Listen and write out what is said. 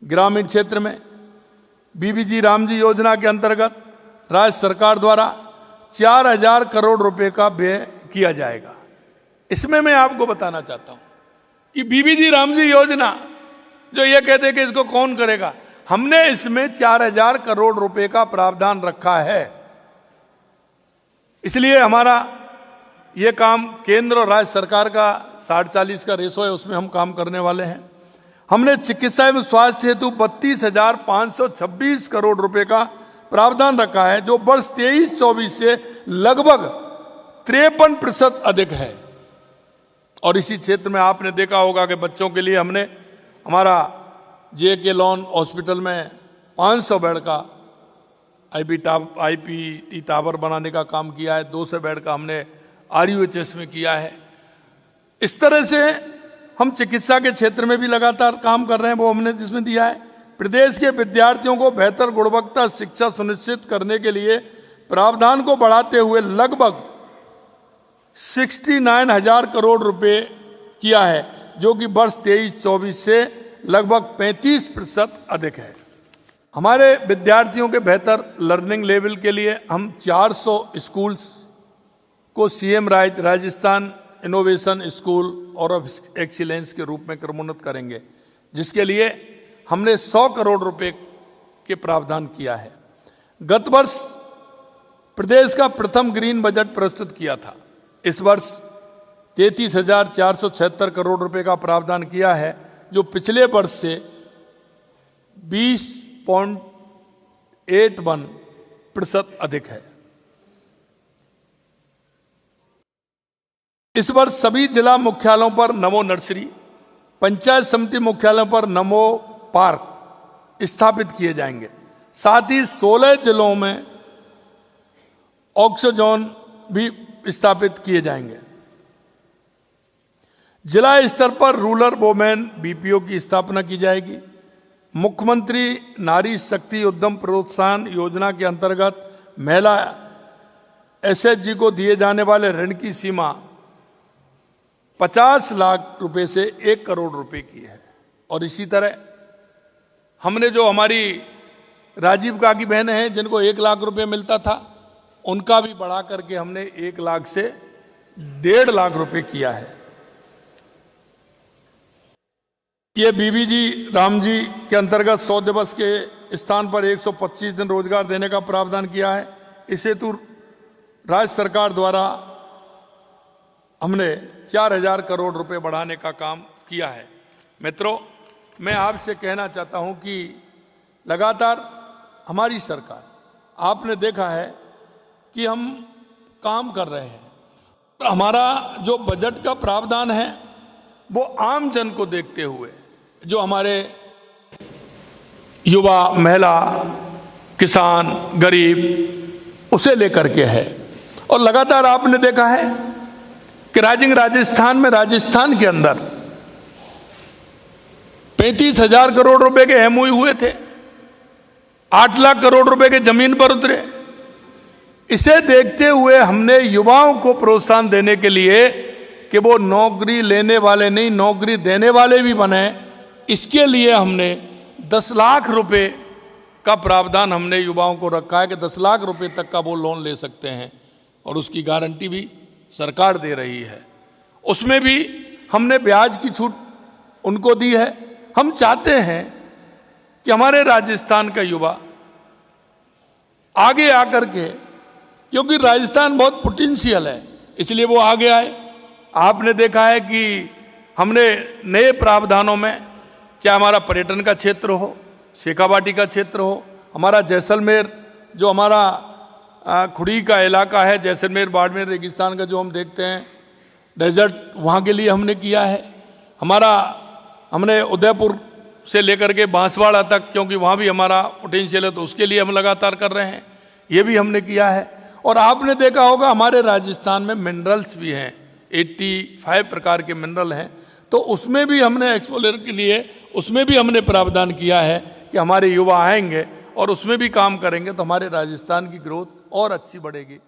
ग्रामीण क्षेत्र में बीबीजी रामजी योजना के अंतर्गत राज्य सरकार द्वारा 4000 करोड़ रुपए का व्यय किया जाएगा। इसमें मैं आपको बताना चाहता हूं कि बीबीजी रामजी योजना जो ये कहते हैं कि इसको कौन करेगा, हमने इसमें 4000 करोड़ रुपए का प्रावधान रखा है। इसलिए हमारा ये काम केंद्र और राज्य सरकार का 60-40 का रेशो है, उसमें हम काम करने वाले हैं। हमने चिकित्सा एवं स्वास्थ्य हेतु 32,526 करोड़ रुपए का प्रावधान रखा है, जो वर्ष 23-24 से लगभग 53% अधिक है। और इसी क्षेत्र में आपने देखा होगा कि बच्चों के लिए हमने हमारा JK लॉन हॉस्पिटल में 500 बेड का IPT टावर बनाने का काम किया है। 200 बेड का हमने RUHS में किया है। इस तरह से हम चिकित्सा के क्षेत्र में भी लगातार काम कर रहे हैं, वो हमने जिसमें दिया है। प्रदेश के विद्यार्थियों को बेहतर गुणवत्ता शिक्षा सुनिश्चित करने के लिए प्रावधान को बढ़ाते हुए लगभग 69,000 करोड़ रुपए किया है, जो कि वर्ष 23-24 से लगभग 35% अधिक है। हमारे विद्यार्थियों के बेहतर लर्निंग लेवल के लिए हम 400 स्कूल्स को CM राजस्थान इनोवेशन स्कूल और ऑफ एक्सीलेंस के रूप में क्रमोन्नत करेंगे, जिसके लिए हमने 100 करोड़ रुपए के प्रावधान किया है। गत वर्ष प्रदेश का प्रथम ग्रीन बजट प्रस्तुत किया था। इस वर्ष 33,476 करोड़ रुपए का प्रावधान किया है, जो पिछले वर्ष से 20.81% अधिक है। इस वर्ष सभी जिला मुख्यालयों पर नमो नर्सरी, पंचायत समिति मुख्यालयों पर नमो पार्क स्थापित किए जाएंगे। साथ ही 16 जिलों में ऑक्सीजोन भी स्थापित किए जाएंगे। जिला स्तर पर रूरल वुमेन BPO की स्थापना की जाएगी। मुख्यमंत्री नारी शक्ति उद्यम प्रोत्साहन योजना के अंतर्गत महिला SHG को दिए जाने वाले ऋण की सीमा 50 लाख रुपए से 1 करोड़ रुपए की है। और इसी तरह हमने जो हमारी राजीव काकी बहनें हैं जिनको 1 लाख रुपए मिलता था, उनका भी बढ़ा करके हमने 1 लाख से 1.5 लाख रुपए किया है। ये बीबीजी रामजी के अंतर्गत 100 दिवस के स्थान पर 125 दिन रोजगार देने का प्रावधान किया है। इस हेतु राज्य सरकार द्वारा हमने 4000 करोड़ रुपए बढ़ाने का काम किया है। मित्रों, मैं आपसे कहना चाहता हूं कि लगातार हमारी सरकार, आपने देखा है कि हम काम कर रहे हैं। हमारा जो बजट का प्रावधान है वो आम जन को देखते हुए, जो हमारे युवा, महिला, किसान, गरीब, उसे लेकर के है। और लगातार आपने देखा है कि राजस्थान में, राजस्थान के अंदर 35,000 करोड़ रुपए के MOU हुए थे, 8 लाख करोड़ रुपए के जमीन पर उतरे। इसे देखते हुए हमने युवाओं को प्रोत्साहन देने के लिए कि वो नौकरी लेने वाले नहीं, नौकरी देने वाले भी बने, इसके लिए हमने 10 लाख रुपए का प्रावधान हमने युवाओं को रखा है कि 10 लाख रुपए तक का वो लोन ले सकते हैं, और उसकी गारंटी भी सरकार दे रही है। उसमें भी हमने ब्याज की छूट उनको दी है। हम चाहते हैं कि हमारे राजस्थान का युवा आगे आकर के, क्योंकि राजस्थान बहुत पोटेंशियल है, इसलिए वो आगे आए। आपने देखा है कि हमने नए प्रावधानों में, चाहे हमारा पर्यटन का क्षेत्र हो, शेखावाटी का क्षेत्र हो, हमारा जैसलमेर जो हमारा खुड़ी का इलाका है, जैसलमेर बाड़मेर रेगिस्तान का जो हम देखते हैं डेजर्ट, वहाँ के लिए हमने किया है। हमने उदयपुर से लेकर के बांसवाड़ा तक, क्योंकि वहाँ भी हमारा पोटेंशियल है, तो उसके लिए हम लगातार कर रहे हैं, ये भी हमने किया है। और आपने देखा होगा हमारे राजस्थान में मिनरल्स भी हैं, 85 प्रकार के मिनरल हैं, तो उसमें भी हमने एक्सप्लोर के लिए उसमें भी हमने प्रावधान किया है कि हमारे युवा आएंगे और उसमें भी काम करेंगे, तो हमारे राजस्थान की ग्रोथ और अच्छी बढ़ेगी।